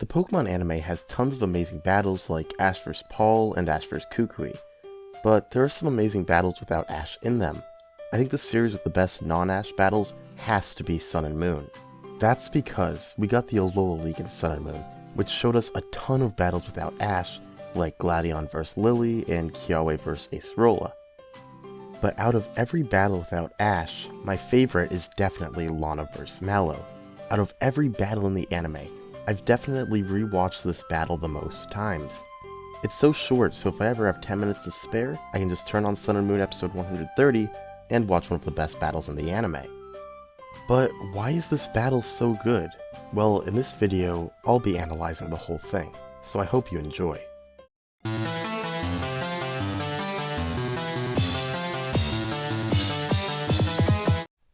The Pokemon anime has tons of amazing battles like Ash vs. Paul and Ash vs. Kukui, but there are some amazing battles without Ash in them. I think the series with the best non-Ash battles has to be Sun and Moon. That's because we got the Alola League in Sun and Moon, which showed us a ton of battles without Ash, like Gladion vs. Lily and Kiawe vs. Acerola. But out of every battle without Ash, my favorite is definitely Lana vs. Mallow. Out of every battle in the anime, I've definitely rewatched this battle the most times. It's so short, so if I ever have 10 minutes to spare, I can just turn on Sun and Moon episode 130 and watch one of the best battles in the anime. But why is this battle so good? Well, in this video, I'll be analyzing the whole thing, so I hope you enjoy.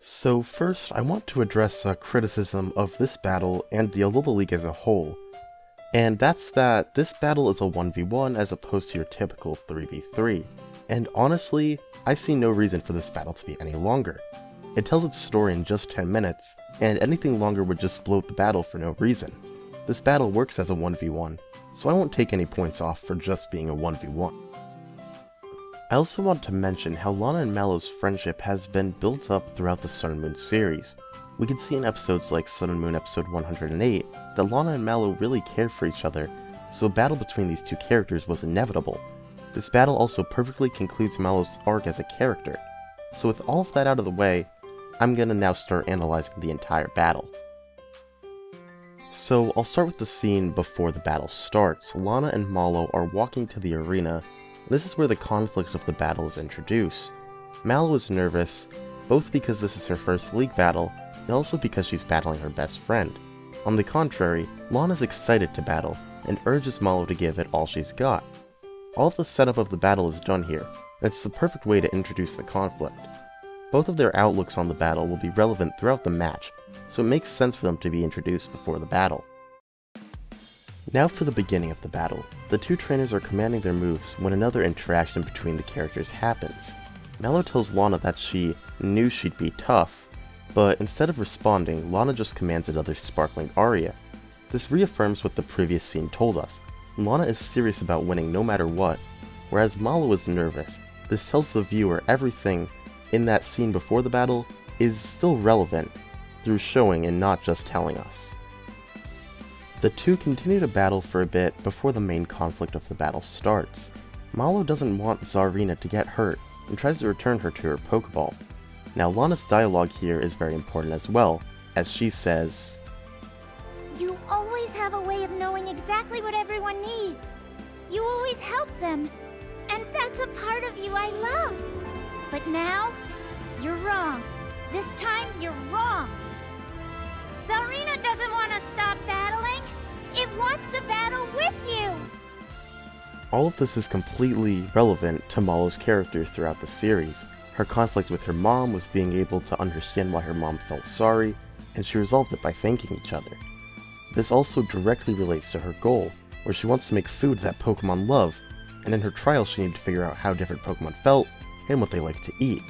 So first, I want to address a criticism of this battle and the Alola League as a whole, and that's that this battle is a 1v1 as opposed to your typical 3v3, and honestly, I see no reason for this battle to be any longer. It tells its story in just 10 minutes, and anything longer would just bloat the battle for no reason. This battle works as a 1v1, so I won't take any points off for just being a 1v1. I also want to mention how Lana and Mallow's friendship has been built up throughout the Sun and Moon series. We can see in episodes like Sun and Moon episode 108 that Lana and Mallow really care for each other, so a battle between these two characters was inevitable. This battle also perfectly concludes Mallow's arc as a character. So with all of that out of the way, I'm gonna now start analyzing the entire battle. So I'll start with the scene before the battle starts. Lana and Mallow are walking to the arena. This is where the conflict of the battle is introduced. Mallow is nervous, both because this is her first league battle, and also because she's battling her best friend. On the contrary, Lana's excited to battle, and urges Mallow to give it all she's got. All of the setup of the battle is done here, and it's the perfect way to introduce the conflict. Both of their outlooks on the battle will be relevant throughout the match, so it makes sense for them to be introduced before the battle. Now for the beginning of the battle. The two trainers are commanding their moves when another interaction between the characters happens. Mallow tells Lana that she knew she'd be tough, but instead of responding, Lana just commands another sparkling aria. This reaffirms what the previous scene told us. Lana is serious about winning no matter what, whereas Mallow is nervous. This tells the viewer everything in that scene before the battle is still relevant through showing and not just telling us. The two continue to battle for a bit before the main conflict of the battle starts. Mallow doesn't want Zarina to get hurt and tries to return her to her Pokeball. Now Lana's dialogue here is very important as well, as she says, "You always have a way of knowing exactly what everyone needs. You always help them, and that's a part of you I love. But now, you're wrong. This time, you're wrong. Zarina doesn't want to stop battling. It wants to battle with you." All of this is completely relevant to Mallow's character throughout the series. Her conflict with her mom was being able to understand why her mom felt sorry, and she resolved it by thanking each other. This also directly relates to her goal, where she wants to make food that Pokemon love, and in her trial she needed to figure out how different Pokemon felt and what they liked to eat.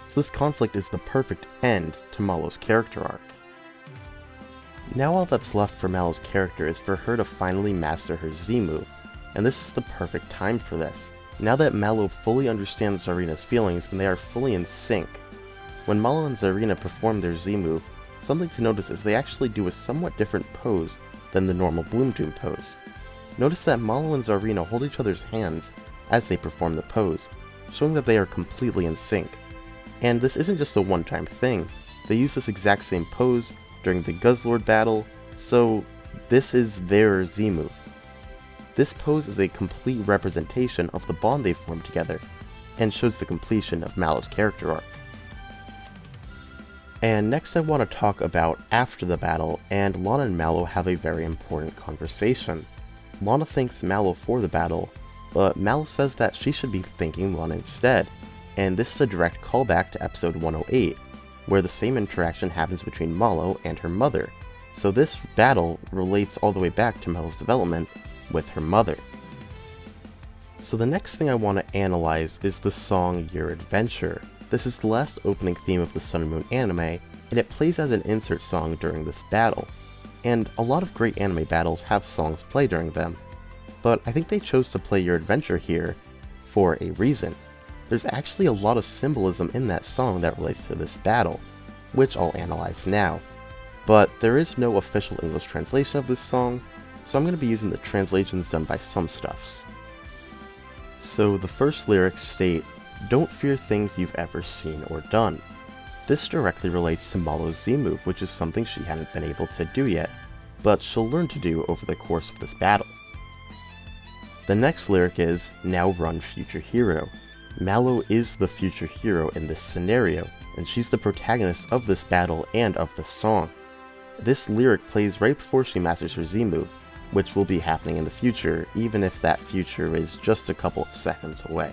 So this conflict is the perfect end to Mallow's character arc. Now all that's left for Mallow's character is for her to finally master her Z move, and this is the perfect time for this, now that Mallow fully understands Zarina's feelings and they are fully in sync. When Mallow and Zarina perform their Z move, something to notice is they actually do a somewhat different pose than the normal Bloom Doom pose. Notice that Mallow and Zarina hold each other's hands as they perform the pose, showing that they are completely in sync. And this isn't just a one-time thing, they use this exact same pose during the Guzzlord battle, so this is their Z move. This pose is a complete representation of the bond they formed together, and shows the completion of Mallow's character arc. And next I want to talk about after the battle, and Lana and Mallow have a very important conversation. Lana thanks Mallow for the battle, but Mallow says that she should be thanking Lana instead, and this is a direct callback to episode 108, where the same interaction happens between Mallow and her mother, so this battle relates all the way back to Mallow's development with her mother. So the next thing I want to analyze is the song Your Adventure. This is the last opening theme of the Sun and Moon anime, and it plays as an insert song during this battle. and a lot of great anime battles have songs play during them, but I think they chose to play Your Adventure here for a reason. There's actually a lot of symbolism in that song that relates to this battle, which I'll analyze now. But there is no official English translation of this song, so I'm going to be using the translations done by some stuffs. So the first lyrics state, "Don't fear things you've ever seen or done." This directly relates to Mallow's Z move, which is something she hadn't been able to do yet, but she'll learn to do over the course of this battle. The next lyric is, "Now run, future hero." Mallow is the future hero in this scenario, and she's the protagonist of this battle and of the song. This lyric plays right before she masters her Z move, which will be happening in the future, even if that future is just a couple of seconds away.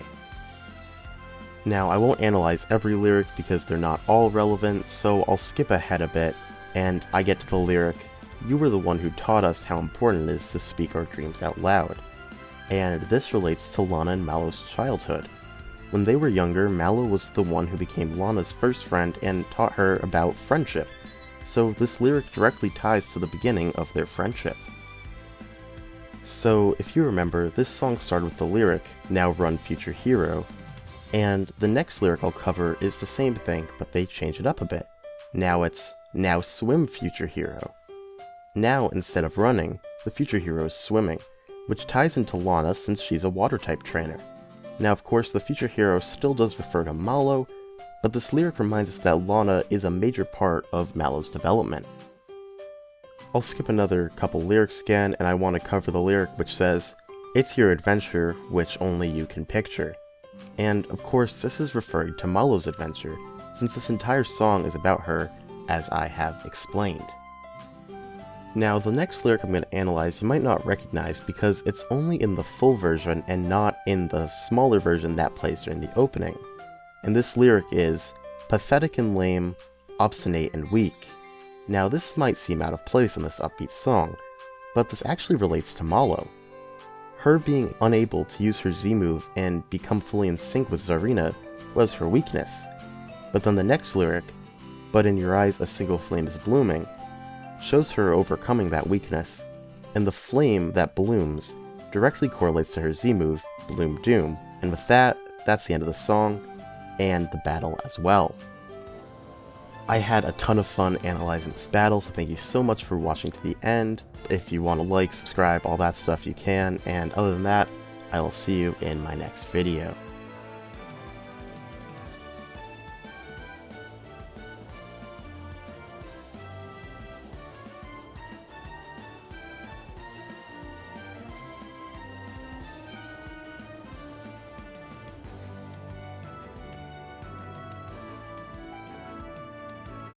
Now, I won't analyze every lyric because they're not all relevant, so I'll skip ahead a bit, and I get to the lyric, "You were the one who taught us how important it is to speak our dreams out loud." And this relates to Lana and Mallow's childhood. When they were younger, Mallow was the one who became Lana's first friend and taught her about friendship, so this lyric directly ties to the beginning of their friendship. So, if you remember, this song started with the lyric, "Now run, future hero," and the next lyric I'll cover is the same thing, but they change it up a bit. Now it's, "Now swim, future hero." Now, instead of running, the future hero is swimming, which ties into Lana since she's a water-type trainer. Now, of course, the future hero still does refer to Mallow, but this lyric reminds us that Lana is a major part of Mallow's development. I'll skip another couple lyrics again, and I want to cover the lyric which says, "It's your adventure, which only you can picture." And, of course, this is referring to Mallow's adventure, since this entire song is about her, as I have explained. Now, the next lyric I'm going to analyze you might not recognize because it's only in the full version and not in the smaller version that plays during the opening. And this lyric is, "Pathetic and lame, obstinate and weak." Now, this might seem out of place in this upbeat song, but this actually relates to Mallow. Her being unable to use her Z move and become fully in sync with Zarina was her weakness. But then the next lyric, "But in your eyes a single flame is blooming," shows her overcoming that weakness, and the flame that blooms directly correlates to her Z move, Bloom Doom, and with that, that's the end of the song, and the battle as well. I had a ton of fun analyzing this battle, so thank you so much for watching to the end. If you want to like, subscribe, all that stuff you can, and other than that, I will see you in my next video.